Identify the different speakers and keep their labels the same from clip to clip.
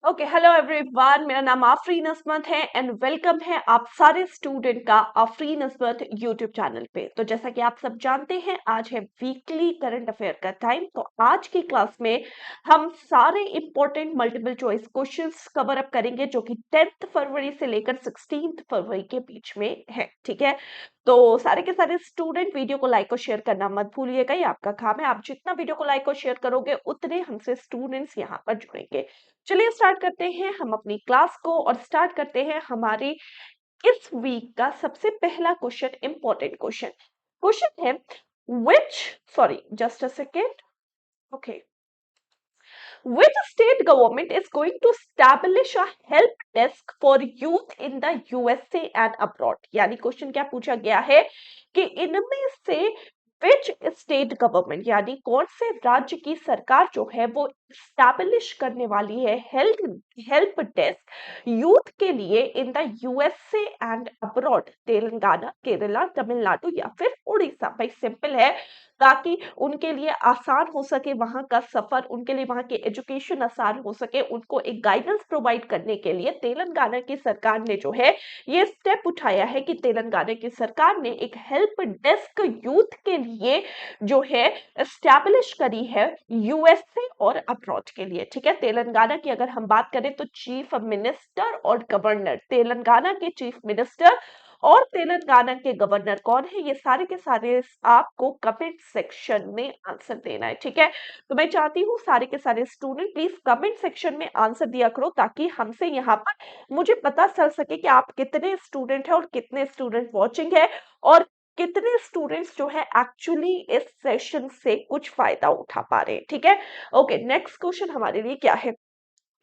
Speaker 1: Okay, hello everyone. मेरा नाम आफरीन अस्मत है एंड वेलकम है आप सारे स्टूडेंट का आफरीन अस्मत यूट्यूब चैनल पे। तो जैसा कि आप सब जानते हैं, आज है वीकली करंट अफेयर का टाइम। तो आज की क्लास में हम सारे important multiple choice questions cover up करेंगे जो कि 10th फरवरी से लेकर 16th फरवरी के बीच में है। ठीक है, तो सारे के सारे स्टूडेंट वीडियो को लाइक और शेयर करना मत भूलिएगा, ये आपका काम है। आप जितना वीडियो को लाइक और शेयर करोगे उतने हमसे स्टूडेंट्स यहाँ पर जुड़ेंगे। चलिए स्टार्ट करते हैं हम अपनी क्लास को और स्टार्ट करते हैं हमारी इस वीक का सबसे पहला क्वेश्चन, इंपॉर्टेंट क्वेश्चन। क्वेश्चन है which sorry just a second okay which state government is going to establish a help desk for youth in the USA and abroad। यानी क्वेश्चन क्या पूछा गया है कि इनमें से विच स्टेट गवर्नमेंट यानी कौन से राज्य की सरकार जो है वो स्टैब्लिश करने वाली है हेल्प डेस्क यूथ के लिए in the USA and abroad. Telangana, Kerala, Tamil Nadu या फिर उड़ीसा। भाई सिंपल है, ताकि उनके लिए आसान हो सके वहां का सफर, उनके लिए वहां की एजुकेशन आसान हो सके, उनको एक गाइडेंस प्रोवाइड करने के लिए तेलंगाना की सरकार ने जो है ये स्टेप उठाया है कि तेलंगाना की सरकार ने एक हेल्प डेस्क यूथ के लिए जो है एस्टैब्लिश करी है यूएसए और अब्रॉड के लिए। ठीक है, तेलंगाना की अगर हम बात करें तो चीफ मिनिस्टर और गवर्नर, तेलंगाना के चीफ मिनिस्टर और तेलंगाना के गवर्नर कौन है, ये सारे के सारे आपको कमेंट सेक्शन में आंसर देना है। ठीक है, तो मैं चाहती हूँ सारे के सारे स्टूडेंट प्लीज कमेंट सेक्शन में आंसर दिया करो, ताकि हमसे यहाँ पर मुझे पता चल सके कि आप कितने स्टूडेंट हैं और कितने स्टूडेंट वॉचिंग है और कितने स्टूडेंट्स जो है एक्चुअली इस सेशन से कुछ फायदा उठा पा रहे हैं। ठीक है, ओके, नेक्स्ट क्वेश्चन हमारे लिए क्या है।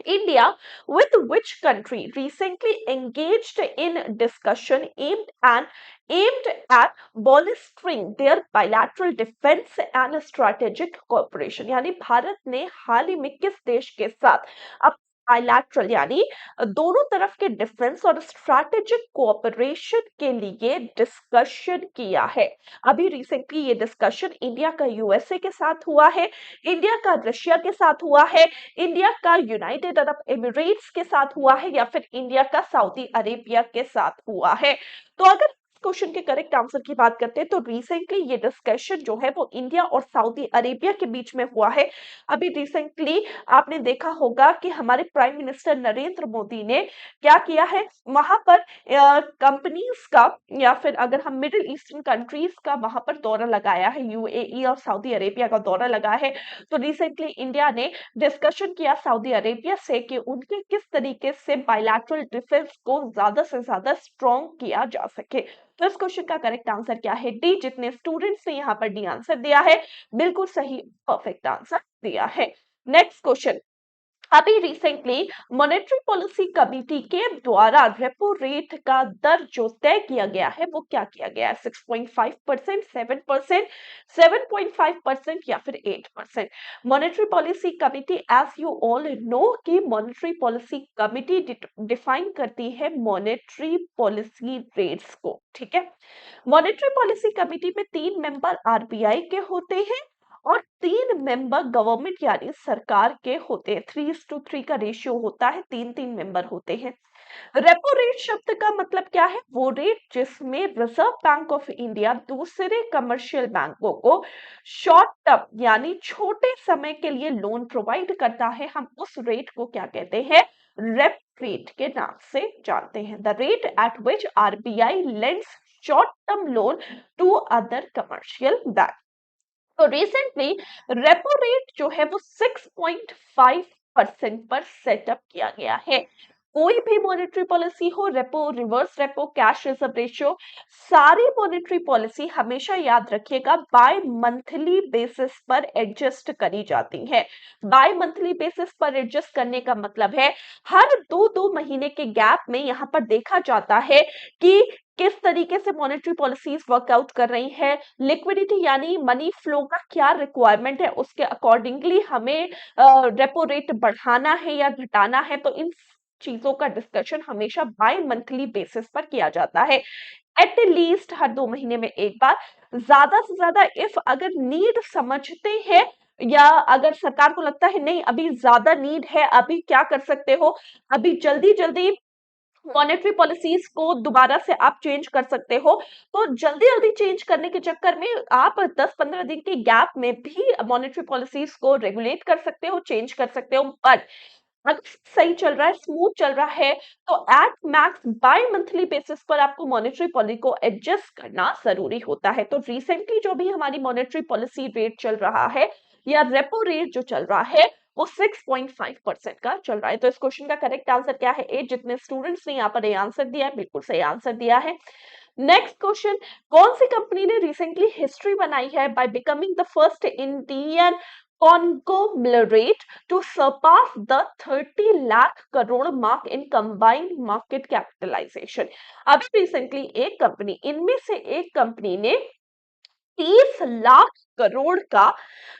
Speaker 1: India, with which country recently engaged in discussion aimed at bolstering their bilateral defense and strategic cooperation। यानी भारत ने हाल ही में किस देश के साथ अब बायलैटरल यानी दोनों तरफ के डिफेंस और स्ट्रैटेजिक कोऑपरेशन के लिए डिस्कशन किया है। अभी रिसेंटली ये डिस्कशन इंडिया का यूएसए के साथ हुआ है, इंडिया का रशिया के साथ हुआ है, इंडिया का यूनाइटेड अरब एमिरेट्स के साथ हुआ है या फिर इंडिया का सऊदी अरेबिया के साथ हुआ है। तो अगर क्वेश्चन के करेक्ट आंसर की बात करते हैं तो रिसेंटली ये डिस्कशन जो है वो इंडिया और सऊदी अरेबिया के बीच में हुआ है। अभी रिसेंटली आपने देखा होगा कि हमारे प्राइम मिनिस्टर नरेंद्र मोदी ने क्या किया है, वहां पर कंपनीज का या फिर अगर हम मिडिल ईस्टर्न कंट्रीज का वहां पर दौरा लगाया है, यूएई और सऊदी अरेबिया का दौरा लगा है। तो रिसेंटली इंडिया ने डिस्कशन किया सऊदी अरेबिया से कि उनके किस तरीके से बायलैटरल डिफेंस को ज्यादा से ज्यादा स्ट्रॉन्ग किया जा सके। तो इस क्वेश्चन का करेक्ट आंसर क्या है, डी। जितने स्टूडेंट्स ने यहाँ पर डी आंसर दिया है बिल्कुल सही परफेक्ट आंसर दिया है। नेक्स्ट क्वेश्चन, अभी रिसेंटली मॉनेटरी पॉलिसी कमिटी के द्वारा रेपो रेट का दर जो तय किया गया है वो क्या किया गया है, 6.5%, 7%, 7.5% या फिर 8%। Monetary policy committee, as you all know कि मॉनेटरी पॉलिसी कमिटी डिफाइन करती है मॉनेटरी पॉलिसी रेट्स को। ठीक है, मॉनेटरी पॉलिसी कमिटी में 3 मेंबर आरबीआई के होते हैं और 3 मेंबर गवर्नमेंट यानी सरकार के होते हैं। 3:3 का रेशियो होता है, 3-3 मेंबर होते हैं। रेपो रेट शब्द का मतलब क्या है, वो रेट जिसमें रिजर्व बैंक ऑफ इंडिया दूसरे कमर्शियल बैंकों को शॉर्ट टर्म यानी छोटे समय के लिए लोन प्रोवाइड करता है, हम उस रेट को क्या कहते हैं, रेप रेट के नाम से जानते हैं। The rate at which RBI lends short term loan to other commercial bank. तो रिसेंटली रेपो रेट जो है वो 6.5% पर सेटअप किया गया है। कोई भी मॉनेटरी पॉलिसी हो, repo, reverse repo, cash reserve ratio, सारी मॉनेटरी पॉलिसी हमेशा याद रखिएगा बाय मंथली बेसिस पर एडजस्ट करी जाती है। बाय मंथली बेसिस पर एडजस्ट करने का मतलब है हर 2-2 महीने के गैप में यहाँ पर देखा जाता है कि किस तरीके से मॉनेटरी पॉलिसीज वर्कआउट कर रही है, लिक्विडिटी यानी मनी फ्लो का क्या रिक्वायरमेंट है, उसके अकॉर्डिंगली हमें रेपो रेट बढ़ाना है या घटाना है। तो इन चीजों का डिस्कशन हमेशा बाय मंथली बेसिस पर किया जाता है, एट लीस्ट हर 2 महीने में एक बार। ज्यादा से ज्यादा इफ अगर नीड समझते हैं या अगर सरकार को लगता है नहीं अभी ज्यादा नीड है, अभी क्या कर सकते हो, अभी जल्दी जल्दी मॉनेटरी पॉलिसीज को दोबारा से आप चेंज कर सकते हो, तो जल्दी जल्दी चेंज करने के चक्कर में आप 10-15 दिन के गैप में भी मॉनेटरी पॉलिसीज को रेगुलेट कर सकते हो, चेंज कर सकते हो। बट अगर सही चल रहा है, स्मूथ चल रहा है, तो at max bye monthly basis पर आपको मॉनेटरी पॉलिसी को एडजस्ट करना जरूरी होता है। तो रिसेंटली जो भी हमारी मॉनेटरी पॉलिसी रेट चल रहा है या रेपो रेट जो चल रहा है वो 6.5% का चल रहा है। तो इस क्वेश्चन का करेक्ट आंसर क्या है? ए। जितने स्टूडेंट्स ने यहाँ पर ये आंसर दिया है बिल्कुल सही आंसर दिया है। नेक्स्ट क्वेश्चन, कौन सी कंपनी ने रिसेंटली हिस्ट्री बनाई है by becoming the first Indian conglomerate to surpass the 30 lakh crore mark in combined market capitalisation? अभी रिसेंटली एक कंपनी, इनमें से एक कंपनी ने 30 लाख करोड़ का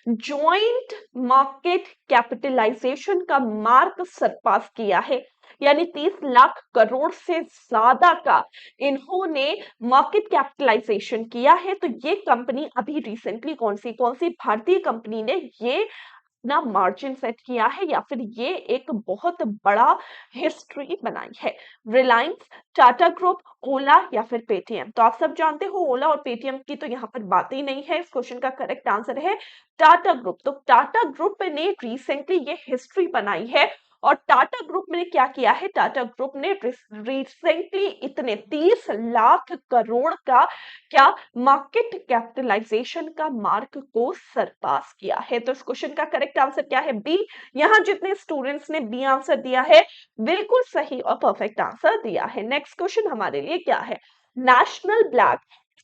Speaker 1: जॉइंट मार्केट कैपिटलाइजेशन का मार्क सरपास किया है, यानी 30 लाख करोड़ से ज्यादा का इन्होंने मार्केट कैपिटलाइजेशन किया है। तो ये कंपनी अभी रिसेंटली कौन सी भारतीय कंपनी ने ये अपना मार्जिन सेट किया है या फिर ये एक बहुत बड़ा हिस्ट्री बनाई है? रिलायंस, टाटा ग्रुप, ओला या फिर पेटीएम? तो आप सब जानते हो ओला और पेटीएम की तो यहाँ पर बात ही नहीं है। इस क्वेश्चन का करेक्ट आंसर है टाटा ग्रुप। तो टाटा ग्रुप ने रिसेंटली ये हिस्ट्री बनाई है। और टाटा ग्रुप ने क्या किया है? टाटा ग्रुप ने रिसेंटली इतने 30 लाख करोड़ का क्या मार्केट कैपिटलाइजेशन का मार्क को सरपास किया है। तो इस क्वेश्चन का करेक्ट आंसर क्या है? बी। यहां जितने स्टूडेंट्स ने बी आंसर दिया है बिल्कुल सही और परफेक्ट आंसर दिया है। नेक्स्ट क्वेश्चन हमारे लिए क्या है? National black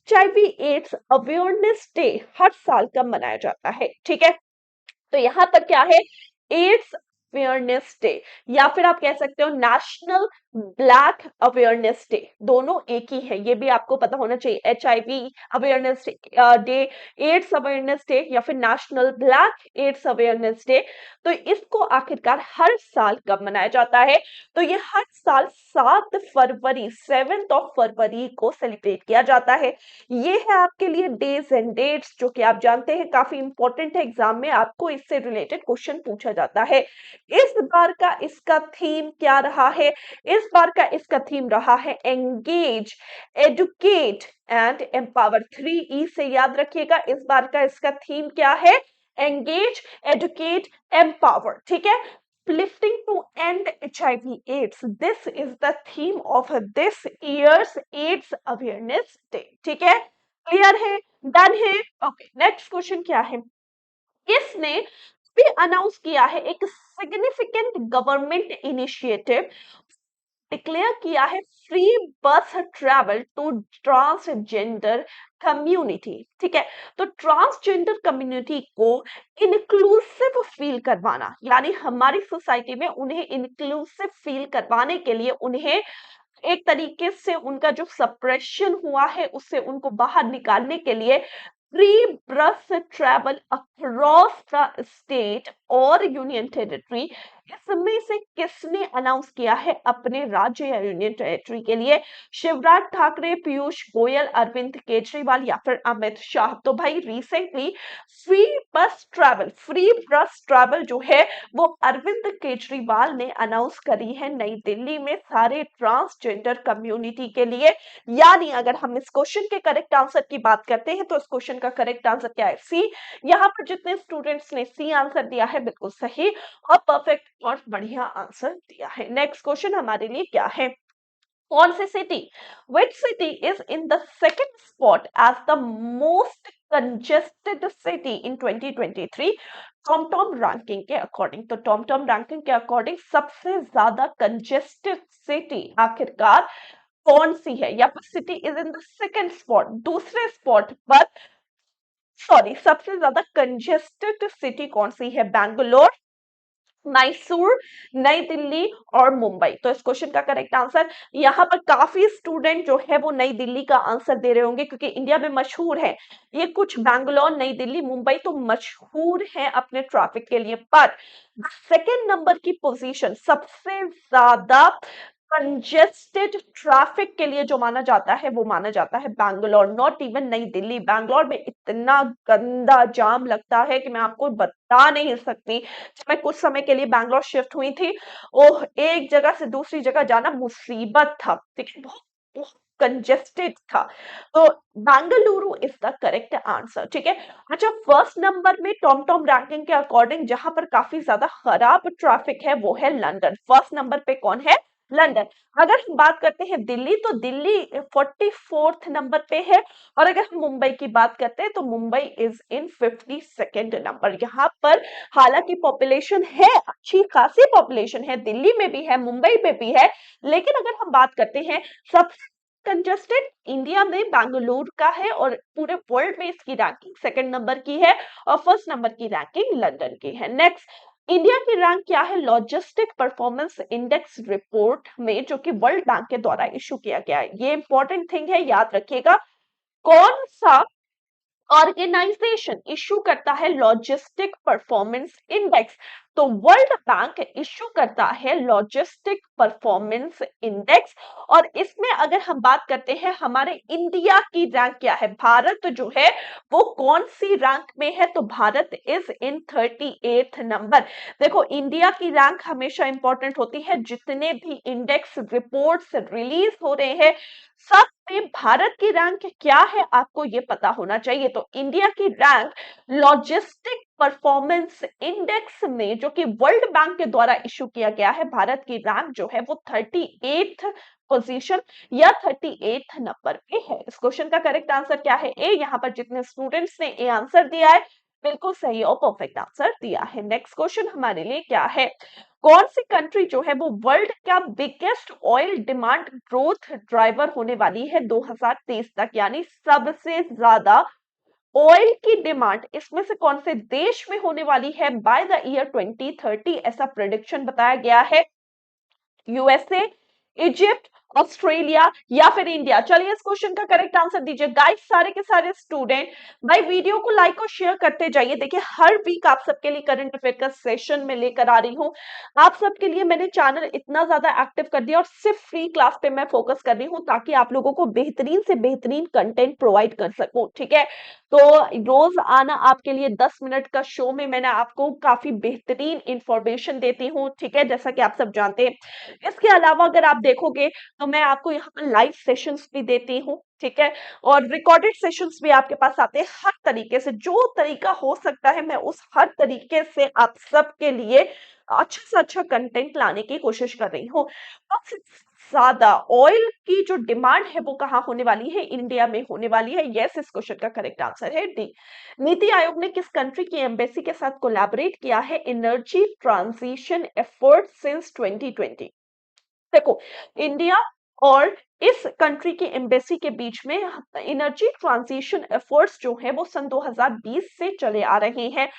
Speaker 1: HIV AIDS awareness day हर साल कब मनाया जाता है? ठीक है, तो यहां तक क्या है? एड्स अवेयरनेस डे या फिर आप कह सकते हो नेशनल ब्लैक अवेयरनेस डे, दोनों एक ही है, ये भी आपको पता होना चाहिए। HIV awareness day, AIDS awareness day या फिर national black AIDS awareness day, तो इसको आखिरकार हर साल कब मनाया जाता है? तो ये हर साल 7 फरवरी 7th ऑफ फरवरी को सेलिब्रेट किया जाता है। ये है आपके लिए डेज एंड डेट्स जो कि आप जानते हैं काफी इंपॉर्टेंट है, एग्जाम में आपको इससे रिलेटेड क्वेश्चन पूछा जाता है। इस बार का इसका थीम क्या रहा है? इस बार का इसका थीम रहा है engage, educate and empower. 3E से याद रखिएगा, इस बार का इसका थीम क्या है? Engage, educate, empower. ठीक है, uplifting to end HIV AIDS. This is the theme of this year's AIDS awareness day. ठीक है, क्लियर है, डन है? ओके, नेक्स्ट क्वेश्चन क्या है? इसने भी अनाउंस किया है एक सिग्निफिकेंट गवर्नमेंट इनिशिएटिव, डिक्लेयर किया है फ्री बस ट्रैवल टू ट्रांसजेंडर कम्युनिटी। ठीक है, तो ट्रांसजेंडर कम्युनिटी को इंक्लूसिव फील करवाना, यानी हमारी सोसाइटी में उन्हें इंक्लूसिव फील करवाने के लिए, उन्हें एक तरीके से उनका जो सप्रेशन हुआ है उससे उनको बाहर निकालने के लिए फ्री बस ट्रैवल अक्रॉस द स्टेट और यूनियन टेरिटरी, इसमें से किसने अनाउंस किया है अपने राज्य या यूनियन टेरिटरी के लिए? शिवराज ठाकरे, पीयूष गोयल, अरविंद केजरीवाल या फिर अमित शाह? तो भाई रिसेंटली फ्री बस ट्रैवल जो है वो अरविंद केजरीवाल ने अनाउंस करी है नई दिल्ली में सारे ट्रांसजेंडर कम्युनिटी के लिए। यानी अगर हम इस क्वेश्चन के करेक्ट आंसर की बात करते हैं तो इस क्वेश्चन का करेक्ट आंसर क्या है? सी। यहाँ पर जितने स्टूडेंट्स ने सी आंसर दिया है बिल्कुल सही और परफेक्ट और बढ़िया आंसर दिया है। नेक्स्ट क्वेश्चन हमारे लिए क्या है? कौन सी city, which city is in the second spot as the most congested city in 2023 TomTom ranking के अकॉर्डिंग? तो टॉमटॉम रैंकिंग के अकॉर्डिंग सबसे ज्यादा कंजेस्टेड सिटी आखिरकार कौन सी है? या फिर city is in the second spot, दूसरे स्पॉट पर, सॉरी, सबसे ज्यादा कंजेस्टेड सिटी कौन सी है? बैंगलोर, मैसूर, नई दिल्ली और मुंबई? तो इस क्वेश्चन का करेक्ट आंसर, यहाँ पर काफी स्टूडेंट जो है वो नई दिल्ली का आंसर दे रहे होंगे क्योंकि इंडिया में मशहूर है ये कुछ, बैंगलोर, नई दिल्ली, मुंबई तो मशहूर है अपने ट्रैफिक के लिए। पर सेकेंड नंबर की पोजीशन सबसे ज्यादा कंजेस्टेड ट्रैफिक के लिए जो माना जाता है वो माना जाता है बैंगलोर, नॉट इवन नई दिल्ली। बैंगलोर में इतना गंदा जाम लगता है कि मैं आपको बता नहीं सकती। जब मैं कुछ समय के लिए बैंगलोर शिफ्ट हुई थी, ओह, एक जगह से दूसरी जगह जाना मुसीबत था, ठीक है, बहुत बहुत कंजेस्टेड था। तो Bengaluru is the correct answer, ठीक है। अच्छा, फर्स्ट नंबर में टॉम टॉम रैंकिंग के अकॉर्डिंग जहां पर काफी ज्यादा खराब ट्रैफिक है वो है लंदन। फर्स्ट नंबर पे कौन है? लंदन। अगर हम बात करते हैं दिल्ली, तो दिल्ली 44th नंबर पे है। और अगर हम मुंबई की बात करते हैं तो Mumbai is in 52nd number. यहाँ पर हालांकि पॉपुलेशन है, अच्छी खासी पॉपुलेशन है, दिल्ली में भी है, मुंबई में भी है, लेकिन अगर हम बात करते हैं सबसे कंजेस्टेड इंडिया में बेंगलुरु का है, और पूरे वर्ल्ड में इसकी रैंकिंग सेकंड नंबर की है, और फर्स्ट नंबर की रैंकिंग लंदन की है। नेक्स्ट, इंडिया की रैंक क्या है लॉजिस्टिक परफॉर्मेंस इंडेक्स रिपोर्ट में, जो कि वर्ल्ड बैंक के द्वारा इशू किया गया है। ये इंपॉर्टेंट थिंग है, याद रखिएगा। कौन सा ऑर्गेनाइजेशन इशू करता है लॉजिस्टिक परफॉर्मेंस इंडेक्स? तो वर्ल्ड बैंक इशू करता है लॉजिस्टिक परफॉर्मेंस इंडेक्स। और इसमें अगर हम बात करते हैं हमारे इंडिया की रैंक क्या है, भारत जो है वो कौन सी रैंक में है, तो Bharat is in 38th number. देखो, इंडिया की रैंक हमेशा इंपॉर्टेंट होती है, जितने भी इंडेक्स रिपोर्ट्स रिलीज हो रहे हैं सब में भारत की रैंक क्या है आपको ये पता होना चाहिए। तो इंडिया की रैंक लॉजिस्टिक परफॉर्मेंस इंडेक्स में, जो कि वर्ल्ड बैंक के द्वारा इशू किया गया है, भारत की रैंक जो है वो 38th पोजीशन या 38th नंबर पे है। इस क्वेश्चन का करेक्ट आंसर क्या है? ए। यहाँ पर जितने स्टूडेंट्स ने ए आंसर दिया है बिल्कुल सही और परफेक्ट आंसर दिया है। नेक्स्ट क्वेश्चन हमारे लिए क्या है? कौन सी कंट्री जो है वो वर्ल्ड का biggest oil demand growth driver होने वाली है 2023 तक, यानी सबसे ज्यादा ऑयल की डिमांड इसमें से कौन से देश में होने वाली है बाय द ईयर 2030? ऐसा प्रेडिक्शन बताया गया है। यूएसए, इजिप्ट, ऑस्ट्रेलिया या फिर इंडिया? चलिए इस क्वेश्चन का करेक्ट आंसर दीजिए गाइस। सारे के सारे स्टूडेंट भाई वीडियो को लाइक और शेयर करते जाइए। देखिए, हर वीक आप सबके लिए करंट अफेयर का सेशन में लेकर आ रही हूँ। आप सबके लिए मैंने चैनल इतना ज्यादा एक्टिव कर दिया और सिर्फ फ्री क्लास पे मैं फोकस कर रही हूँ, ताकि आप लोगों को बेहतरीन से बेहतरीन कंटेंट प्रोवाइड कर सकूं, ठीक है। तो रोज आना आपके लिए 10 मिनट का शो में मैंने आपको काफी बेहतरीन इंफॉर्मेशन देती हूँ, ठीक है, जैसा कि आप सब जानते हैं। इसके अलावा अगर आप देखोगे तो मैं आपको यहाँ पर लाइव सेशंस भी देती हूँ, ठीक है, और रिकॉर्डेड सेशंस भी आपके पास आते हैं। हर तरीके से जो तरीका हो सकता है मैं उस हर तरीके से आप सबके लिए अच्छा से अच्छा कंटेंट लाने की कोशिश कर रही हूँ। सबसे ज्यादा ऑयल की जो डिमांड है वो कहाँ होने वाली है? इंडिया में होने वाली है। यस, इस क्वेश्चन का करेक्ट आंसर है डी। नीति आयोग ने किस कंट्री की एम्बेसी के साथ कोलैबोरेट किया है एनर्जी ट्रांजिशन एफर्ट सिंस 2020? देखो, इंडिया और इस कंट्री की एम्बेसी के बीच में एनर्जी ट्रांजिशन एफर्ट्स जो है वो सन 2020 से चले आ रहे हैं।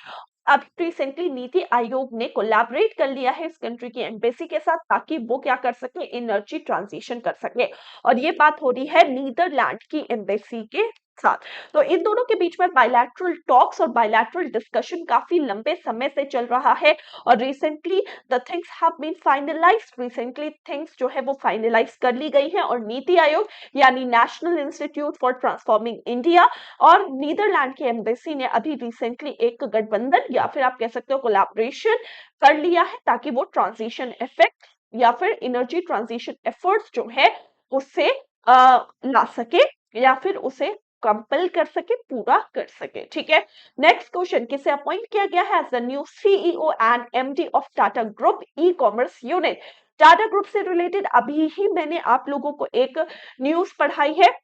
Speaker 1: अब रिसेंटली नीति आयोग ने कोलैबोरेट कर लिया है इस कंट्री की एम्बेसी के साथ, ताकि वो क्या कर सके, एनर्जी ट्रांजिशन कर सके। और ये बात हो रही है नीदरलैंड की एम्बेसी के साथ। तो इन दोनों के बीच में बायलैटरल टॉक्स और बायलैटरल डिस्कशन काफी लंबे समय से चल रहा है, और recently the things have been finalised. Recently things जो है वो फाइनलाइज कर ली गई है, और नीति आयोग यानी national institute for transforming India और नीदरलैंड की एम्बेसी ने अभी रिसेंटली एक गठबंधन या फिर आप कह सकते हो कोलैबोरेशन कर लिया है, ताकि वो ट्रांजिशन इफेक्ट या फिर एनर्जी ट्रांजिशन एफर्ट्स जो है उससे ला सके, या फिर उसे कंपेल कर सके, पूरा कर सके, ठीक है। नेक्स्ट क्वेश्चन, किसे अपॉइंट किया गया है as the new CEO and MD of Tata group e commerce unit? Tata group से रिलेटेड अभी ही मैंने आप लोगों को एक न्यूज पढ़ाई है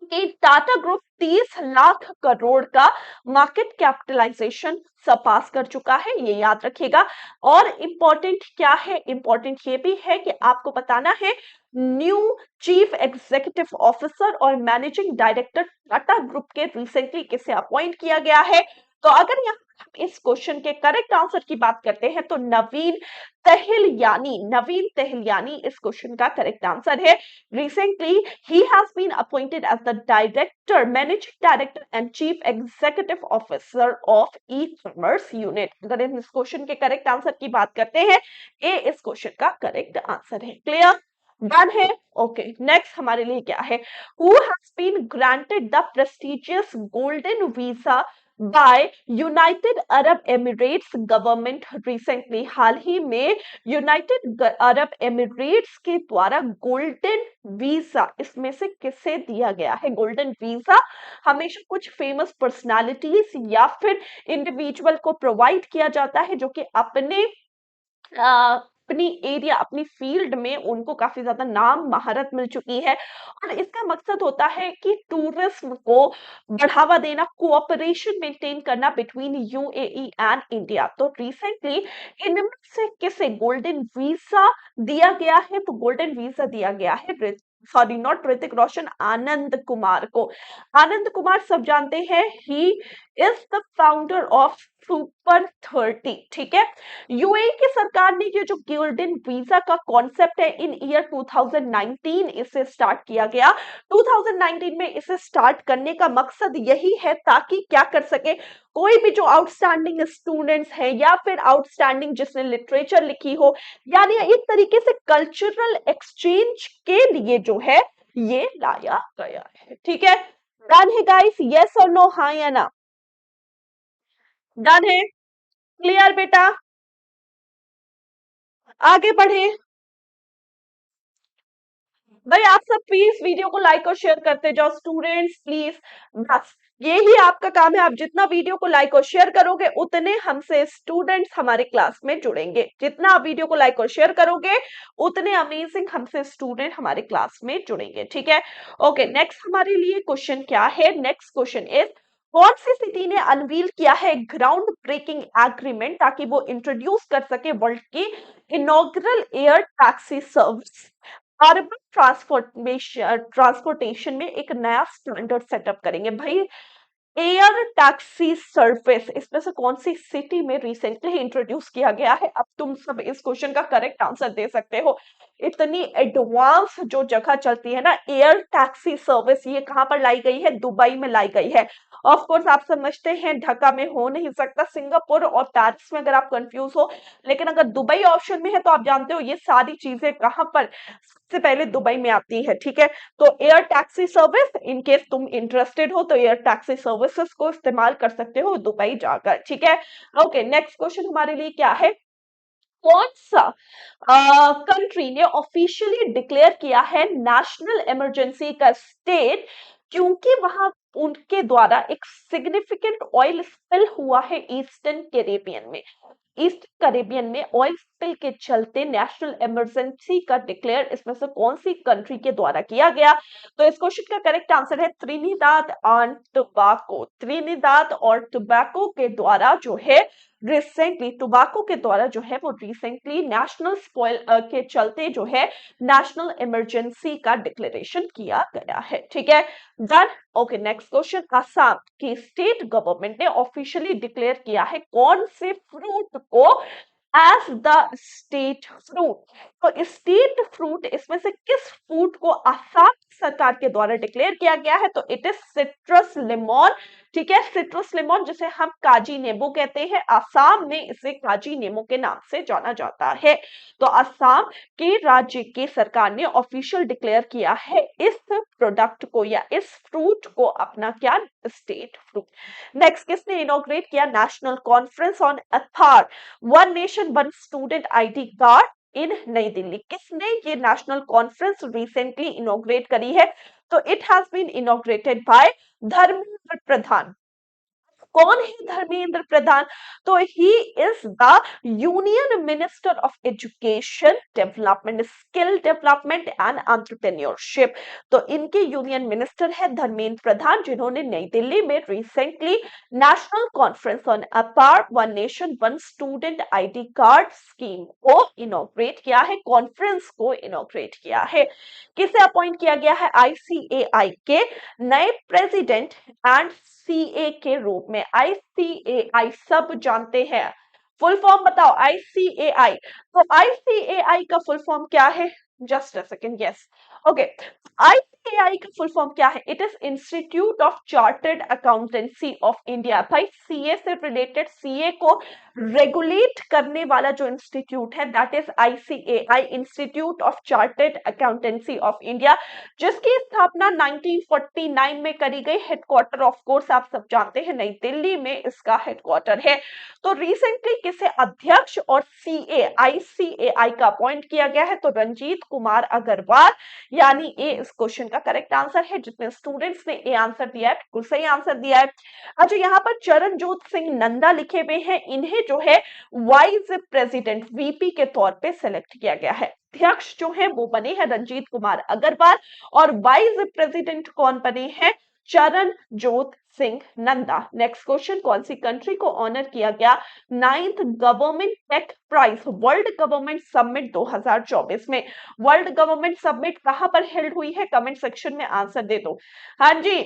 Speaker 1: कि टाटा ग्रुप 30 लाख करोड़ का मार्केट कैपिटलाइजेशन सरपास कर चुका है, ये याद रखिएगा। और इंपॉर्टेंट क्या है? इंपॉर्टेंट ये भी है कि आपको बताना है न्यू चीफ एग्जीक्यूटिव ऑफिसर और मैनेजिंग डायरेक्टर टाटा ग्रुप के रिसेंटली किसे अपॉइंट किया गया है। तो अगर यहाँ हम इस क्वेश्चन के करेक्ट आंसर की बात करते हैं तो नवीन तहिलियानी इस क्वेश्चन का करेक्ट आंसर है। Recently, he has been appointed as the director, managing director and chief executive officer of e-commerce unit. अगर हम इस क्वेश्चन के करेक्ट आंसर की बात करते हैं, ए इस क्वेश्चन का करेक्ट आंसर है। क्लियर? डन है। ओके, नेक्स्ट हमारे लिए क्या है? Who has been granted the prestigious golden visa by United Arab Emirates government recently? हाल ही में यूनाइटेड अरब एमिरेट्स के द्वारा गोल्डन वीजा इसमें से किसे दिया गया है? गोल्डन वीजा हमेशा कुछ फेमस पर्सनालिटीज या फिर इंडिविजुअल को प्रोवाइड किया जाता है जो कि अपने अपनी एरिया अपनी फील्ड में उनको काफी ज्यादा नाम महारत मिल चुकी है, और इसका मकसद होता है कि टूरिज्म को बढ़ावा देना, कोऑपरेशन मेंटेन करना बिटवीन यूएई एंड इंडिया। तो रिसेंटली इनमें से किसे गोल्डन वीजा दिया गया है? तो गोल्डन वीजा दिया गया है, सॉरी नॉट ऋतिक रोशन, आनंद कुमार को। आनंद कुमार सब जानते हैं, ही is the founder of super 30, ठीक है। यूएई की सरकार ने ये जो गोल्डन वीजा का कॉन्सेप्ट है इन ईयर 2019 इसे स्टार्ट किया गया। 2019 में इसे स्टार्ट करने का मकसद यही है ताकि क्या कर सके, कोई भी जो आउटस्टैंडिंग स्टूडेंट्स हैं या फिर आउटस्टैंडिंग जिसने लिटरेचर लिखी हो, यानी एक तरीके से कल्चरल एक्सचेंज के लिए जो है ये लाया गया है, ठीक है। डन है गाइस, यस और नो, हाँ या ना? डन है, क्लियर बेटा, आगे बढ़े। भाई आप सब प्लीज वीडियो को लाइक और शेयर करते जाओ स्टूडेंट्स, प्लीज। बस यही आपका काम है, आप जितना वीडियो को लाइक और शेयर करोगे उतने हमसे स्टूडेंट्स हमारे क्लास में जुड़ेंगे। जितना आप वीडियो को लाइक और शेयर करोगे उतने अमेजिंग हमसे स्टूडेंट हमारे क्लास में जुड़ेंगे, ठीक है। ओके, नेक्स्ट हमारे लिए क्वेश्चन क्या है? नेक्स्ट क्वेश्चन इज, कौन सी सिटी ने अनवील किया है ग्राउंड ब्रेकिंग एग्रीमेंट ताकि वो इंट्रोड्यूस कर सके वर्ल्ड की inaugural air taxi service? Urban transportation में एक नया स्टैंडर्ड सेटअप करेंगे भाई। एयर टैक्सी सर्विस इसमें से कौन सी सिटी में रिसेंटली इंट्रोड्यूस किया गया है? अब तुम सब इस क्वेश्चन का करेक्ट आंसर दे सकते हो। इतनी एडवांस जो जगह चलती है ना एयर टैक्सी सर्विस, ये कहां पर लाई गई है? दुबई में लाई गई है। ऑफ कोर्स आप समझते हैं ढाका में हो नहीं सकता, सिंगापुर और पेरिस में अगर आप कंफ्यूज हो, लेकिन अगर दुबई ऑप्शन में है तो आप जानते हो ये सारी चीजें कहां पर सबसे पहले दुबई में आती है, ठीक है। तो air taxi service, in case तुम इंटरेस्टेड हो तो एयर टैक्सी सर्विसेज को इस्तेमाल कर सकते हो दुबई जाकर, ठीक है। ओके, नेक्स्ट क्वेश्चन हमारे लिए क्या है? कौन सा कंट्री ने ऑफिशियली डिक्लेयर किया है नेशनल इमरजेंसी का स्टेट क्योंकि वहां उनके द्वारा एक सिग्निफिकेंट ऑयल स्पिल हुआ है ईस्टर्न कैरेबियन में? ईस्ट कैरेबियन में ऑयल स्पिल के चलते नेशनल इमरजेंसी का डिक्लेयर इसमें से कौन सी कंट्री के द्वारा किया गया? तो इस क्वेश्चन का करेक्ट आंसर है त्रिनिदाद एंड टोबैको। त्रिनिदाद और टोबैको के द्वारा जो है रिसेंटली, टोबैको के द्वारा जो है वो रिसेंटली नेशनल स्पॉइल के चलते जो है नेशनल इमरजेंसी का डिक्लेरेशन किया गया है, ठीक है। Done. Okay, next question, Assam की स्टेट गवर्नमेंट ने ऑफिशियली डिक्लेयर किया है कौन से फ्रूट को एज द स्टेट फ्रूट? तो स्टेट फ्रूट इसमें से किस फ्रूट को असम सरकार के द्वारा डिक्लेयर किया गया है? तो इट इज सिट्रस लेमन, ठीक है। सिट्रस लेमन जिसे हम काजी नींबू कहते हैं, असम में इसे काजी नींबू के नाम से जाना जाता है। तो असम के राज्य की सरकार ने ऑफिशियल डिक्लेयर किया है इस प्रोडक्ट को या इस फ्रूट को अपना क्या स्टेट फ्रूट। नेक्स्ट, किसने इनॉग्रेट किया national conference on Aadhaar one nation one student ID card in New Delhi? किसने ये नेशनल कॉन्फ्रेंस रिसेंटली इनॉग्रेट करी है? तो it has been inaugurated by Dharmendra Pradhan. कौन है धर्मेंद्र प्रधान? तो he is the union minister of education development, skill development and entrepreneurship. तो इनके यूनियन मिनिस्टर है धर्मेंद्र प्रधान, जिन्होंने नई दिल्ली में रिसेंटली नेशनल कॉन्फ्रेंस ऑन अपार one nation one student ID card scheme को इनॉग्रेट किया है, कॉन्फ्रेंस को इनॉग्रेट किया है। किसे अपॉइंट किया गया है आईसीएआई के नए प्रेसिडेंट एंड सीए के रूप में? आईसीएआई सब जानते हैं, फुल फॉर्म बताओ आईसीएआई। तो आईसीएआई का फुल फॉर्म क्या है? Just a second, yes. Okay, ICAI का फुल फॉर्म क्या है? It is institute of chartered accountancy of India. भाई सीए से रिलेटेड, सीए को रेगुलेट करने वाला जो इंस्टीट्यूट है that is ICAI, institute of chartered accountancy of India, जिसकी स्थापना 1949 में करी गई। हेडक्वार्टर ऑफ कोर्स आप सब जानते हैं नई दिल्ली में इसका हेडक्वार्टर है। तो रिसेंटली किसे अध्यक्ष और सीए ICAI का अपॉइंट किया गया है? तो रंजीत कुमार अग्रवाल, यानी ए इस क्वेश्चन का करेक्ट आंसर है। जितने स्टूडेंट्स ने ए आंसर दिया है बिल्कुल सही आंसर दिया है। अच्छा, यहाँ पर चरणजोत सिंह नंदा लिखे हुए हैं, इन्हें जो है वाइस प्रेसिडेंट VP के तौर पे सिलेक्ट किया गया है। अध्यक्ष जो है वो बने हैं रंजीत कुमार अग्रवाल और वाइस प्रेसिडेंट कौन बने हैं? चरणजोत सिंह नंदा। नेक्स्ट क्वेश्चन, कौन सी कंट्री को ऑनर किया गया 9th government tech prize world government summit 2024 में? वर्ल्ड गवर्नमेंट समिट कहां पर हेल्ड हुई है? कमेंट सेक्शन में आंसर दे दो। हाँ जी,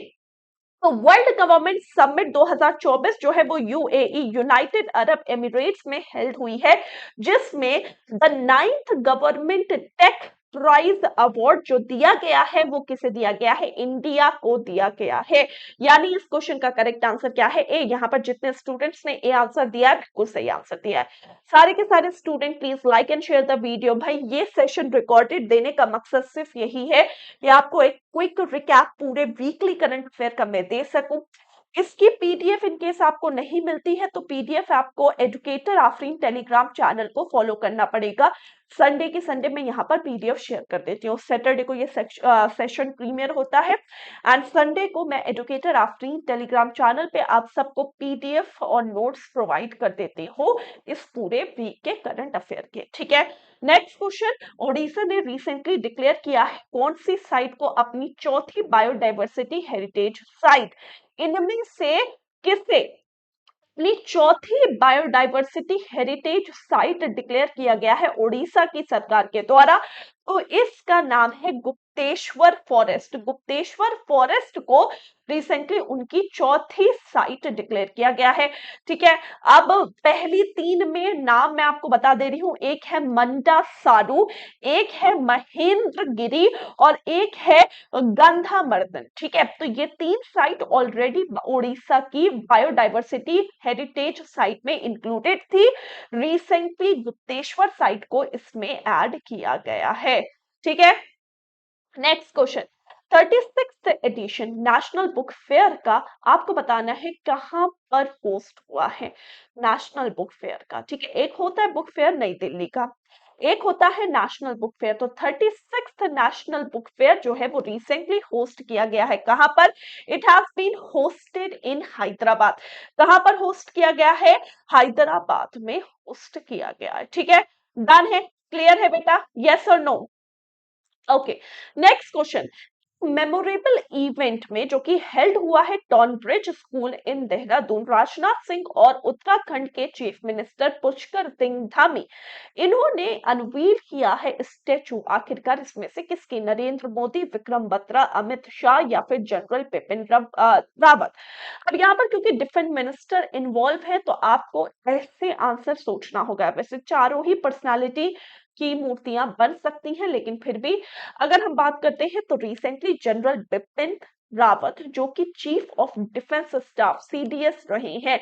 Speaker 1: तो वर्ल्ड गवर्नमेंट समिट 2024 जो है वो UAE, यूनाइटेड अरब एमिरेट्स में हेल्ड हुई है, जिसमें the 9th government tech prize award जो दिया गया है वो किसे दिया गया है? इंडिया को दिया गया है। यानी इस क्वेश्चन का करेक्ट आंसर क्या है? ए। यहाँ पर जितने स्टूडेंट्स ने ए आंसर दिया है बिल्कुल सही आंसर दिया है। सारे के सारे student please like and share the video. भाई ये सेशन रिकॉर्डेड देने का मकसद सिर्फ यही है कि आपको एक क्विक रिकैप पूरे वीकली करंट अफेयर का मैं दे सकूं। इसकी पीडीएफ इन केस आपको नहीं मिलती है तो पीडीएफ आपको एजुकेटर आफरीन टेलीग्राम चैनल को फॉलो करना पड़ेगा। संडे के संडे मैं यहाँ पर पीडीएफ शेयर कर देती हूँ। सैटरडे को ये सेशन प्रीमियर होता है एंड संडे को मैं एजुकेटर आफरीन टेलीग्राम चैनल पे आप सबको पीडीएफ और नोट्स प्रोवाइड कर देती हूँ इस पूरे वीक के करंट अफेयर के। ठीक है, नेक्स्ट क्वेश्चन, ओडिशा ने रिसेंटली डिक्लेयर किया है कौन सी साइट को अपनी चौथी बायोडाइवर्सिटी हेरिटेज साइट? इनमें से किसे अपनी चौथी बायोडाइवर्सिटी हेरिटेज साइट डिक्लेयर किया गया है ओडिशा की सरकार के द्वारा? तो इसका नाम है गुप्तेश्वर फॉरेस्ट। गुप्तेश्वर फॉरेस्ट को रिसेंटली उनकी चौथी साइट डिक्लेयर किया गया है। ठीक है, अब पहली तीन में नाम मैं आपको बता दे रही हूं, एक है मंडा सारू, एक है महेंद्रगिरी और एक है गंधामर्दन। ठीक है, तो ये तीन साइट ऑलरेडी ओडिशा की बायोडाइवर्सिटी हेरिटेज साइट में इंक्लूडेड थी। रिसेंटली गुप्तेश्वर साइट को इसमें ऐड किया गया है। ठीक है, next question, 36th edition national book fair का आपको बताना है कहां पर होस्ट हुआ है? नेशनल बुक फेयर का, ठीक है, एक होता है बुक फेयर नई दिल्ली का, एक होता है नेशनल बुक फेयर। तो 36th नेशनल बुक फेयर जो है वो रिसेंटली होस्ट किया गया है। कहां पर? It has been hosted in Hyderabad. कहां पर होस्ट किया गया है? हैदराबाद में होस्ट किया गया है। ठीक है, डन है, क्लियर है बेटा, यस और no? Okay, next question, memorable event में जो कि हेल्ड हुआ है Tonbridge school in Dehradun, Rajnath Singh और उत्तराखंड के चीफ मिनिस्टर पुष्कर सिंह धामी, इन्होंने अनवील किया है स्टेचू, आखिरकार इसमें से किसकी? नरेंद्र मोदी, विक्रम बत्रा, अमित शाह या फिर जनरल बिपिन रावत? अब यहाँ पर क्योंकि डिफेंस मिनिस्टर इन्वॉल्व है तो आपको ऐसे आंसर सोचना होगा। वैसे चारों ही पर्सनालिटी की मूर्तियां बन सकती हैं, लेकिन फिर भी अगर हम बात करते हैं तो रिसेंटली जनरल बिपिन रावत जो कि chief of defence staff CDS रहे हैं,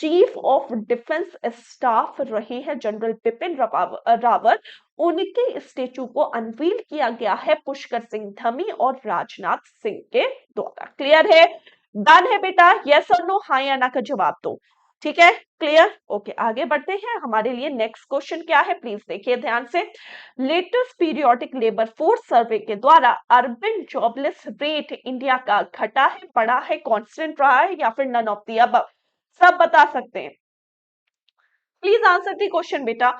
Speaker 1: चीफ ऑफ डिफेंस स्टाफ रहे हैं जनरल बिपिन रावत, उनके स्टेचू को अनवील किया गया है पुष्कर सिंह धामी और राजनाथ सिंह के द्वारा। क्लियर है, डन है बेटा, यस और नो, हाँ या ना का जवाब दो। ठीक है, क्लियर? ओके, आगे बढ़ते हैं। हमारे लिए नेक्स्ट क्वेश्चन क्या है, प्लीज देखिए ध्यान से। Latest periodic labour force survey के द्वारा अर्बन जॉबलेस रेट इंडिया का घटा है, बढ़ा है, कांस्टेंट रहा है या फिर नन ऑफ द अबव? सब बता सकते हैं, प्लीज आंसर दी क्वेश्चन बेटा।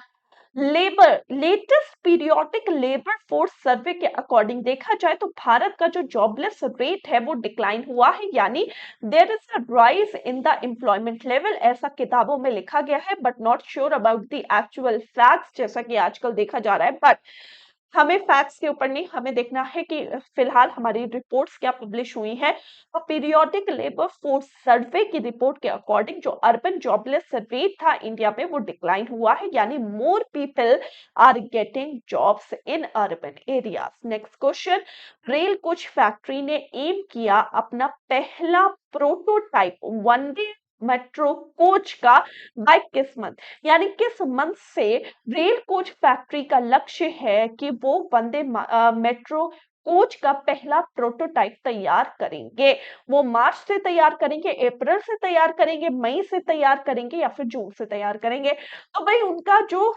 Speaker 1: Latest periodic labour force survey के अकॉर्डिंग देखा जाए तो भारत का जो जॉबलेस रेट है वो डिक्लाइन हुआ है, यानी there is a rise in the employment level, ऐसा किताबों में लिखा गया है, but not sure about the actual facts, जैसा कि आजकल देखा जा रहा है। बट हमें फैक्ट्स के ऊपर नहीं, हमें देखना है कि फिलहाल हमारी रिपोर्ट्स क्या पब्लिश हुई हैं। तो पीरियोडिक लेबर फोर्स सर्वे की रिपोर्ट के अकॉर्डिंग जो अर्बन जॉबलेस रेट था इंडिया में वो डिक्लाइन हुआ है, यानी more people are getting jobs in urban areas. Next question, rail coach factory ने एम किया अपना पहला प्रोटोटाइप वंदे मेट्रो कोच का बाय किस मंथ, यानी किस मंथ से रेल कोच फैक्ट्री का लक्ष्य है कि वो वंदे मेट्रो कोच का पहला प्रोटोटाइप तैयार करेंगे। वो मार्च से तैयार करेंगे, अप्रैल से तैयार करेंगे, मई से तैयार करेंगे या फिर जून से तैयार करेंगे। तो भाई उनका जो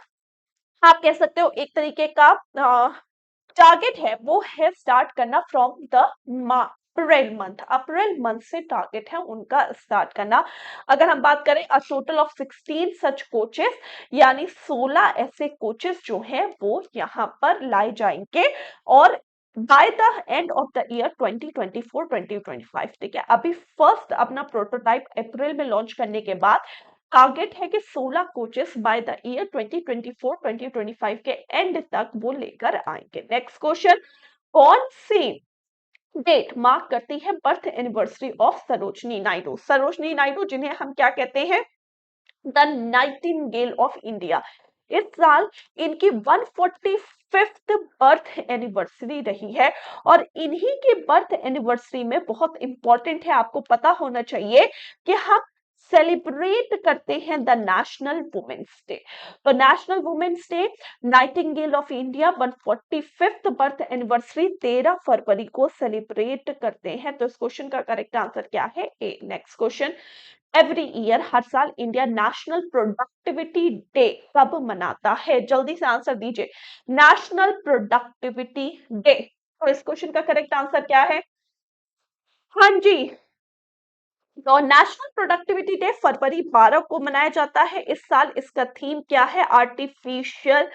Speaker 1: आप कह सकते हो एक तरीके का टारगेट है वो है स्टार्ट करना फ्रॉम द अप्रैल मंथ से टारगेट है उनका स्टार्ट करना। अगर हम बात करें a total of 16 such coaches, यानी 16 ऐसे कोचेस जो हैं वो यहाँ पर लाए जाएंगे और by the end of the year 2024-2025। ठीक है, अभी फर्स्ट अपना प्रोटोटाइप अप्रैल में लॉन्च करने के बाद टारगेट है कि 16 कोचेस बाय द ईयर 2024-2025 के एंड तक वो लेकर आएंगे। नेक्स्ट क्वेश्चन, कौन सी डेट मार्क करती है birth anniversary of Sarojini Naidu? Sarojini Naidu जिन्हें हम क्या कहते हैं, द नाइटिंगेल ऑफ इंडिया। इस साल इनकी 145th बर्थ एनिवर्सरी रही है और इन्हीं की बर्थ एनिवर्सरी में बहुत इंपॉर्टेंट है, आपको पता होना चाहिए कि हम सेलिब्रेट करते हैं द नेशनल वुमेन्स डे। तो national women's day, nightingale of India 145th birth anniversary 13 फरवरी को सेलिब्रेट करते हैं। तो इस क्वेश्चन का करेक्ट आंसर क्या है? ए। नेक्स्ट क्वेश्चन, एवरी ईयर हर साल इंडिया नेशनल प्रोडक्टिविटी डे कब मनाता है? जल्दी से आंसर दीजिए, नेशनल प्रोडक्टिविटी डे। तो इस क्वेश्चन का करेक्ट आंसर क्या है? हाँ जी, तो नेशनल प्रोडक्टिविटी डे फरवरी 12 को मनाया जाता है। इस साल इसका थीम क्या है? आर्टिफिशियल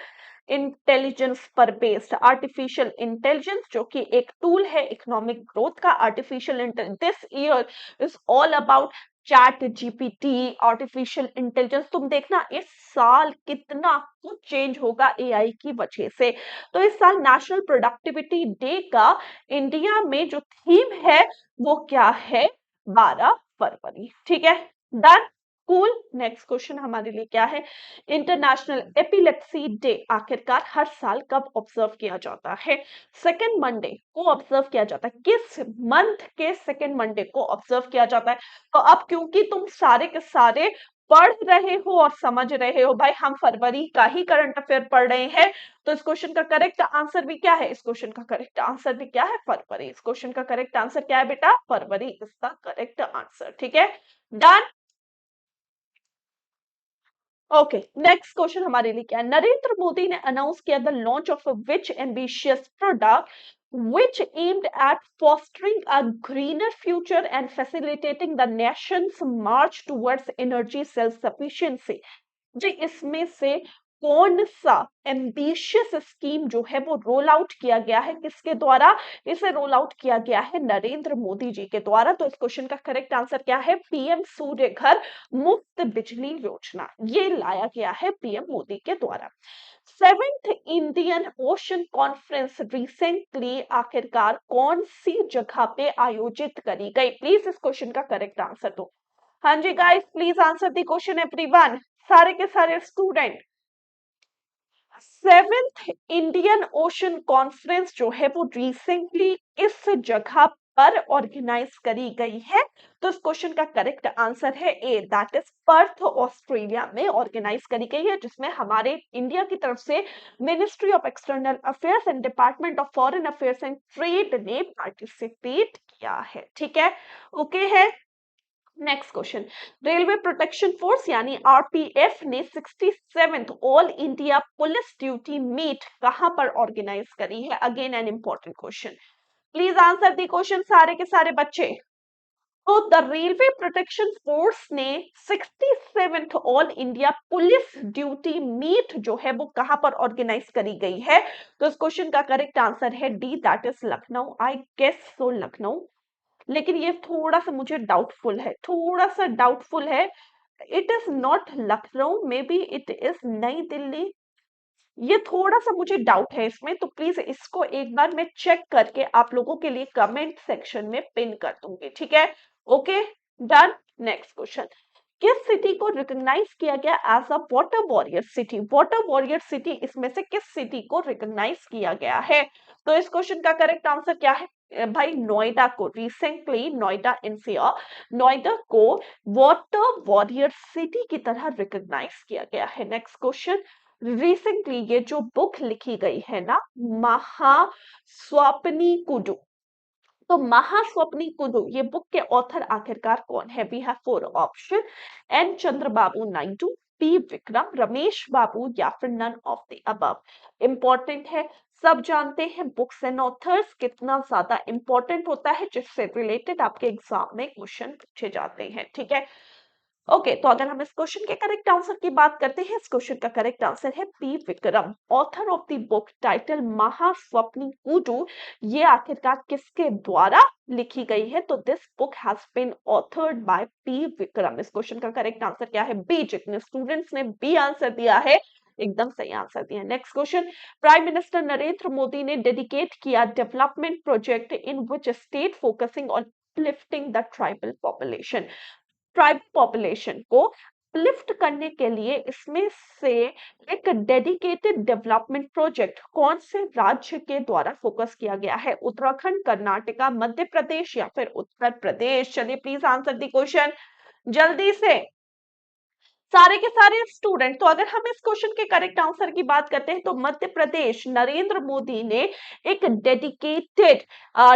Speaker 1: इंटेलिजेंस पर बेस्ड। आर्टिफिशियल इंटेलिजेंस जो कि एक टूल है इकोनॉमिक ग्रोथ का। Artificial intelligence this year is all about chat GPT, artificial intelligence. तुम देखना इस साल कितना कुछ चेंज होगा एआई की वजह से। तो इस साल नेशनल प्रोडक्टिविटी डे का इंडिया में जो थीम है वो क्या है? 12 फरवरी। ठीक है, डन, कूल। नेक्स्ट क्वेश्चन हमारे लिए क्या है? इंटरनेशनल एपिलेप्सी डे आखिरकार हर साल कब ऑब्जर्व किया जाता है? सेकेंड मंडे को ऑब्जर्व किया जाता है। किस मंथ के सेकेंड मंडे को ऑब्जर्व किया जाता है? तो अब क्योंकि तुम सारे के सारे पढ़ रहे हो और समझ रहे हो, भाई हम फरवरी का ही करंट अफेयर पढ़ रहे हैं, तो इस क्वेश्चन का करेक्ट आंसर भी क्या है? इस क्वेश्चन का करेक्ट आंसर भी क्या है? फरवरी। इस क्वेश्चन का करेक्ट आंसर क्या है बेटा? फरवरी इज द करेक्ट आंसर। ठीक है, डन। ओके, नेक्स्ट क्वेश्चन हमारे लिए क्या है? नरेंद्र मोदी ने अनाउंस किया the launch of which ambitious product which aimed at fostering a greener future and facilitating the nation's march towards energy self-sufficiency। जी, इसमें से कौन सा एम्बिशियस स्कीम जो है वो रोल आउट किया गया है? किसके द्वारा इसे रोल आउट किया गया है? नरेंद्र मोदी जी के द्वारा। तो इस क्वेश्चन का करेक्ट आंसर क्या है? पीएम सूर्य घर मुफ्त बिजली योजना, ये लाया गया है पीएम मोदी के द्वारा। Seventh Indian Ocean conference recently आखिरकार कौन सी जगह पे आयोजित करी गई? प्लीज इस क्वेश्चन का करेक्ट आंसर दो। हाँ जी guys, please answer the question everyone, सारे के सारे student. Seventh Indian Ocean conference जो है वो रिसेंटली इस जगह पर ऑर्गेनाइज करी गई है। तो इस क्वेश्चन का करेक्ट आंसर है A, that is Perth Australia में ऑर्गेनाइज करी गई है, जिसमें हमारे इंडिया की तरफ से ministry of external affairs and department of foreign affairs and trade ने पार्टिसिपेट किया है। ठीक है, ओके है। Next question, railway protection force यानी आरपीएफ ने 67th all India police duty meet कहां पर ऑर्गेनाइज करी है? Again an important question, please answer the question सारे के सारे बच्चे। तो द रेलवे प्रोटेक्शन फोर्स ने 67th all India police duty meet जो है वो कहां पर ऑर्गेनाइज करी गई है? तो इस क्वेश्चन का करेक्ट आंसर है D, that is Lucknow. I guess so Lucknow, लेकिन ये थोड़ा सा मुझे डाउटफुल है, थोड़ा सा डाउटफुल है। It is not Lucknow, may be it is नई दिल्ली। ये थोड़ा सा मुझे डाउट है इसमें, तो प्लीज इसको एक बार मैं चेक करके आप लोगों के लिए कमेंट सेक्शन में पिन कर दूंगी, ठीक है। Okay, done. नेक्स्ट क्वेश्चन, किस सिटी को रिकॉग्नाइज किया गया as a water warrior city? Water warrior city इसमें से किस सिटी को रिकॉग्नाइज किया गया है? तो इस क्वेश्चन का करेक्ट आंसर क्या है भाई? नोएडा को। रिसेंटली नोएडा एनसीआर, नोएडा को वाटर वॉरियर सिटी की तरह रिकॉग्नाइज किया गया है। नेक्स्ट क्वेश्चन, रिसेंटली ये जो बुक लिखी गई है ना, महास्वप्नी कुडू, तो महास्वप्नी कुडू ये बुक के ऑथर आखिरकार कौन है? We have four option, N Chandrababu Naidu, P Vikram, Ramesh Babu या फिर none of the above. Important है, सब जानते हैं बुक्स एंड ऑथर्स कितना ज्यादा इंपॉर्टेंट होता है, जिससे रिलेटेड आपके एग्जाम में क्वेश्चन पूछे जाते हैं, ठीक है। ओके, तो अगर हम इस क्वेश्चन के करेक्ट आंसर की बात करते हैं, इस क्वेश्चन का करेक्ट आंसर है P Vikram, author of the book title Mahaswapni Kudu. ये आखिरकार किसके द्वारा लिखी गई है? तो this book has been authored by P Vikram. इस क्वेश्चन का करेक्ट आंसर क्या है? बी। जितने स्टूडेंट्स ने बी आंसर दिया है एकदम सही आंसर दिया। Next question, prime minister Narendra Modi ने डेडिकेट किया development project in which state focusing on lifting the tribal population? Tribal population को लिफ्ट करने के लिए इसमें से एक डेडिकेटेड डेवलपमेंट प्रोजेक्ट कौन से राज्य के द्वारा फोकस किया गया है? उत्तराखंड, कर्नाटका, मध्य प्रदेश या फिर उत्तर प्रदेश? चलिए प्लीज आंसर दी क्वेश्चन जल्दी से सारे के सारे स्टूडेंट। तो अगर हम इस क्वेश्चन के करेक्ट आंसर की बात करते हैं तो मध्य प्रदेश, नरेंद्र मोदी ने एक डेडिकेटेड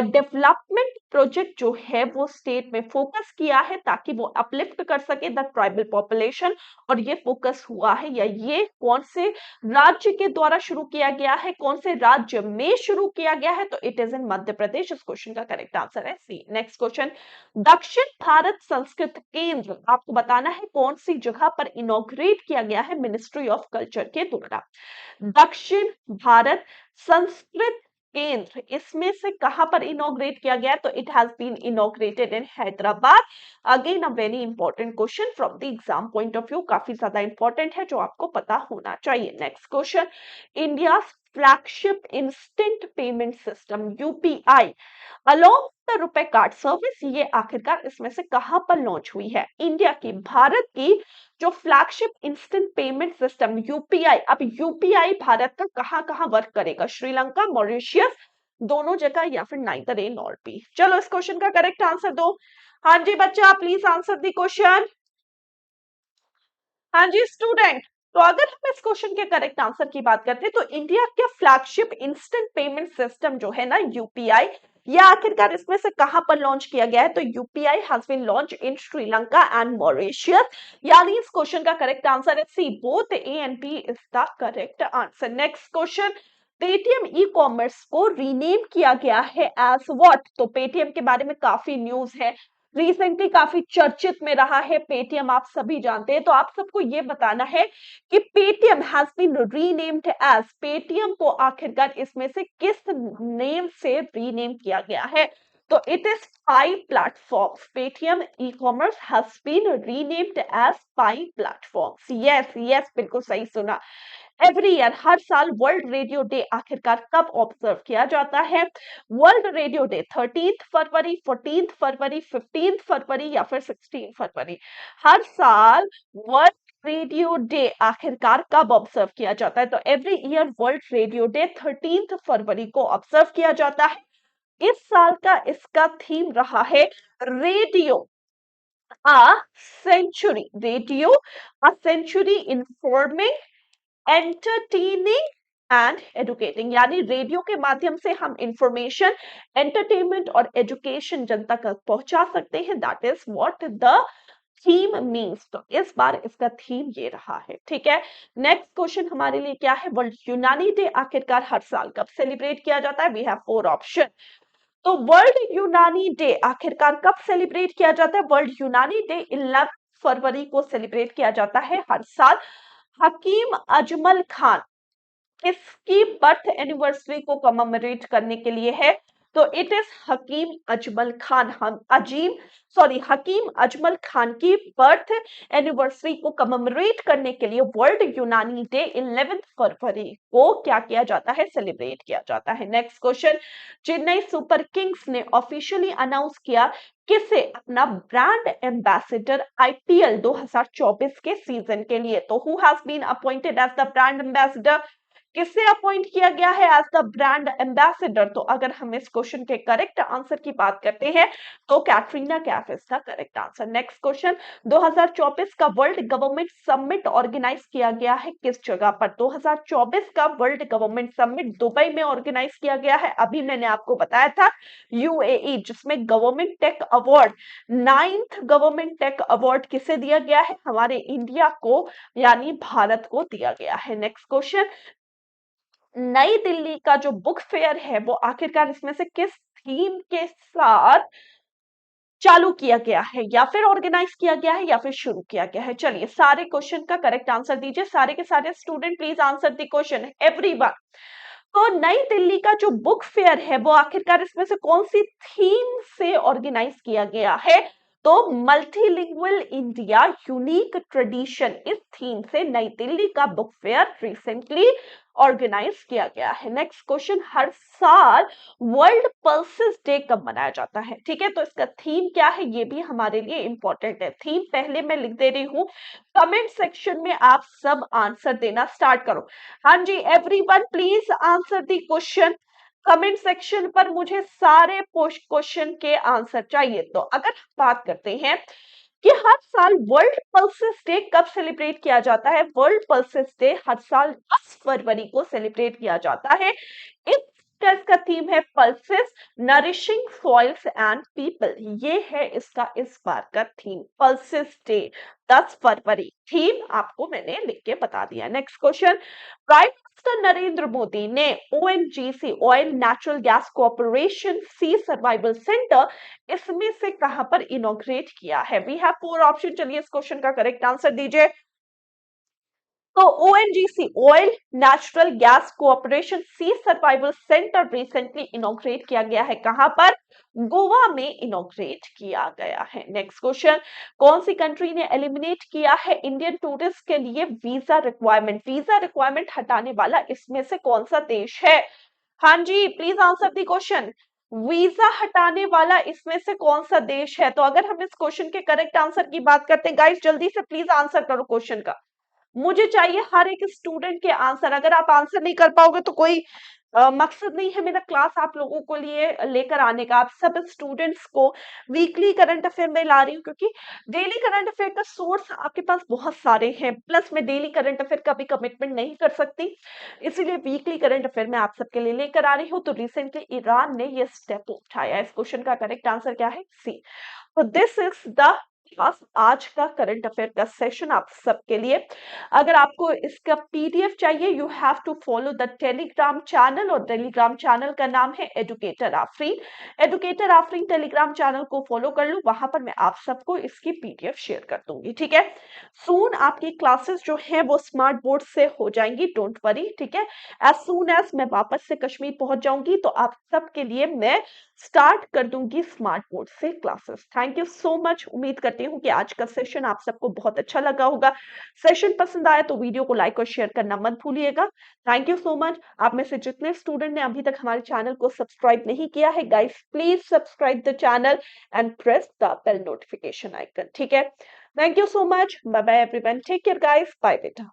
Speaker 1: डेवलपमेंट प्रोजेक्ट जो है वो स्टेट में फोकस किया है ताकि वो अपलिफ्ट कर सके द ट्राइबल पॉपुलेशन। और ये फोकस हुआ है या ये कौन से राज्य के द्वारा शुरू किया गया है, कौन से राज्य में शुरू किया गया है? तो it is in Madhya Pradesh. इस क्वेश्चन का करेक्ट आंसर है सी। नेक्स्ट क्वेश्चन, दक्षिण भारत संस्कृत केंद्र आपको बताना है कौन सी जगह पर इनॉग्रेट किया गया है मिनिस्ट्री ऑफ कल्चर के द्वारा? दक्षिण भारत संस्कृत केंद्र इसमें से कहां पर इनॉग्रेट किया गया? तो it has been inaugurated in Hyderabad. Again a very important question from the exam point of view, काफी ज्यादा इंपॉर्टेंट है जो आपको पता होना चाहिए। Next question, India flagship instant payment system UPI along the RuPay card service, ये आखिरकार इसमें से कहां पर लॉन्च हुई है? इंडिया की, भारत की जो flagship instant payment system UPI, अब यूपीआई भारत का कहां कहां वर्क करेगा? श्रीलंका, मॉरिशियस, दोनों जगह या फिर नाइदर ए नॉर बी? चलो इस क्वेश्चन का करेक्ट आंसर दो। हाँ जी बच्चा, प्लीज आंसर दी क्वेश्चन। हाँ जी स्टूडेंट, तो अगर हम इस क्वेश्चन के करेक्ट आंसर की बात करते हैं तो इंडिया के फ्लैगशिप इंस्टेंट पेमेंट सिस्टम जो है ना यूपीआई, ये आखिरकार इसमें से कहां पर लॉन्च किया गया है? तो UPI has been launched in Sri Lanka and Mauritius, यानी इस क्वेश्चन का करेक्ट आंसर है C. Both A and B is the correct answer. Next question, Paytm e commerce को रीनेम किया गया है एज व्हाट? तो पेटीएम के बारे में काफी न्यूज है, रिसेंटली काफी चर्चित में रहा है पेटीएम, आप सभी जानते हैं। तो आप सबको ये बताना है कि Paytm has been renamed as, Paytm को आखिरकार इसमें से किस नेम से रीनेम किया गया है? तो it is Pai platforms. Paytm E commerce has been renamed as Pai platforms. Yes yes, बिल्कुल सही सुना। एवरी ईयर, हर साल वर्ल्ड रेडियो डे आखिरकार कब ऑब्जर्व किया जाता है? वर्ल्ड रेडियो डे 13 फरवरी, 14 फरवरी, 15 फरवरी या फिर 16 फरवरी? हर साल वर्ल्ड रेडियो डे आखिरकार कब ऑब्जर्व किया जाता है? तो every year world radio day 13 फरवरी को ऑब्जर्व किया जाता है। इस साल का इसका थीम रहा है radio a century, radio a century informing, entertaining and educating, यानी रेडियो के माध्यम से हम इंफॉर्मेशन, एंटरटेनमेंट और एजुकेशन जनता तक पहुंचा सकते हैं। That is what the theme means. तो इस बार इसका थीम ये रहा है, ठीक है। नेक्स्ट क्वेश्चन हमारे लिए क्या है? वर्ल्ड यूनानी डे आखिरकार हर साल कब सेलिब्रेट किया जाता है? We have four option. तो वर्ल्ड यूनानी डे आखिरकार कब सेलिब्रेट किया जाता है? वर्ल्ड यूनानी डे 11 फरवरी को सेलिब्रेट किया जाता है हर साल। हकीम अजमल खान इसकी बर्थ एनिवर्सरी को कमेमोरेट करने के लिए है। तो इट इज हकीम अजमल खान। हम हकीम अजमल खान की बर्थ एनिवर्सरी को कमेमोरेट करने के लिए वर्ल्ड यूनानी डे 11 फरवरी को क्या किया जाता है, सेलिब्रेट किया जाता है। Next question, Chennai super Kings ने ऑफिशियली अनाउंस किया किसे अपना ब्रांड एम्बेसडर आईपीएल 2024 के सीजन के लिए। तो who has been appointed as the brand ambassador, किसे अपॉइंट किया गया है एज द ब्रांड एम्बेसडर। तो अगर हम इस क्वेश्चन के करेक्ट आंसर की बात करते हैं तो Katrina Kaif is the correct answer. Next question, 2024 का वर्ल्ड गवर्नमेंट समिट ऑर्गेनाइज किया गया है किस जगह पर। 2024 का वर्ल्ड गवर्नमेंट समिट दुबई में ऑर्गेनाइज किया गया है। अभी मैंने आपको बताया था यूएई, जिसमें government tech award 9th government tech award किसे दिया गया है, हमारे इंडिया को यानी भारत को दिया गया है। नेक्स्ट क्वेश्चन, नई दिल्ली का जो बुक फेयर है वो आखिरकार इसमें से किस थीम के साथ चालू किया गया है, या फिर ऑर्गेनाइज किया गया है, या फिर शुरू किया गया है। चलिए सारे क्वेश्चन का करेक्ट आंसर दीजिए, सारे के सारे student please answer the question everyone. तो नई दिल्ली का जो बुक फेयर है वो आखिरकार इसमें से कौन सी थीम से ऑर्गेनाइज किया गया है, तो मल्टीलिंगुअल इंडिया यूनिक ट्रेडिशन, इस थीम से नई दिल्ली का बुक फेयर रिसेंटली ऑर्गेनाइज किया गया है। नेक्स्ट क्वेश्चन, हर साल वर्ल्ड पल्सेस डे कब मनाया जाता है, ठीक है, तो इसका थीम क्या है ये भी हमारे लिए इंपॉर्टेंट है। थीम पहले मैं लिख दे रही हूं, कमेंट सेक्शन में आप सब आंसर देना स्टार्ट करो। हाँ जी everyone please answer the question, comment section पर मुझे सारे क्वेश्चन के आंसर चाहिए। तो अगर बात करते हैं कि हर साल वर्ल्ड पल्सेस डे कब सेलिब्रेट किया जाता है, वर्ल्ड पल्सेस डे हर साल 10 फरवरी को सेलिब्रेट किया जाता है। इसका थीम है pulses nourishing soils and people, ये है इसका इस बार का थीम, पल्सेस डे 10 फरवरी। थीम आपको मैंने लिख के बता दिया। Next question, prime minister Narendra Modi ने ONGC oil natural gas corporation sea survival centre इसमें से कहां पर इनॉग्रेट किया है। वी हैव 4 ऑप्शन, चलिए इस क्वेश्चन का करेक्ट आंसर दीजिए। तो ONGC oil natural gas cooperation sea survival centre recently inaugurate किया गया है, कहां पर, गोवा में इनॉग्रेट किया गया है। नेक्स्ट क्वेश्चन, कौन सी कंट्री ने एलिमिनेट किया है इंडियन टूरिस्ट के लिए वीजा रिक्वायरमेंट हटाने वाला इसमें से कौन सा देश है। हाँ जी please answer the question, visa हटाने वाला इसमें से कौन सा देश है। तो अगर हम इस क्वेश्चन के करेक्ट आंसर की बात करते हैं गाइस, जल्दी से प्लीज आंसर करो क्वेश्चन का, मुझे चाहिए हर एक स्टूडेंट के आंसर। अगर आप आंसर नहीं कर पाओगे तो कोई मकसद नहीं है मेरा क्लास आप लोगों को लिए लेकर आने का। आप सब स्टूडेंट्स को वीकली करंट अफेयर में ला रही हूँ, क्योंकि डेली करंट अफेयर का सोर्स आपके पास बहुत सारे हैं, प्लस मैं डेली करंट अफेयर का भी कमिटमेंट नहीं कर सकती, इसीलिए वीकली करंट अफेयर में आप सबके लिए लेकर आ रही हूँ। तो रिसेंटली ईरान ने ये स्टेप उठाया। इस क्वेश्चन का करेक्ट आंसर क्या है, सी। तो दिस इज द क्लास, आज का करंट अफेयर का सेशन आप सबके लिए। अगर आपको इसका पीडीएफ चाहिए you have to follow the Telegram channel, और टेलीग्राम चैनल का नाम है educator Aafreen. Educator Aafreen Telegram channel को फॉलो कर लो, वहां पर मैं आप सबको इसकी पीडीएफ शेयर कर दूंगी, ठीक है। सून आपकी क्लासेस जो है वो स्मार्ट बोर्ड से हो जाएंगी, डोंट वरी, ठीक है। एज सून एज मैं वापस से कश्मीर पहुंच जाऊंगी तो आप सबके लिए मैं स्टार्ट कर दूंगी स्मार्ट बोर्ड से classes. Thank you so much, उम्मीद करती हूँ कि आज का सेशन आप सबको बहुत अच्छा लगा होगा। सेशन पसंद आया तो वीडियो को लाइक और शेयर करना मत भूलिएगा। Thank you so much. आप में से जितने स्टूडेंट ने अभी तक हमारे चैनल को सब्सक्राइब नहीं किया है guys, please subscribe the channel and press the bell notification icon, ठीक है। Thank you so much, bye bye everyone, take care guys, bye बेटा।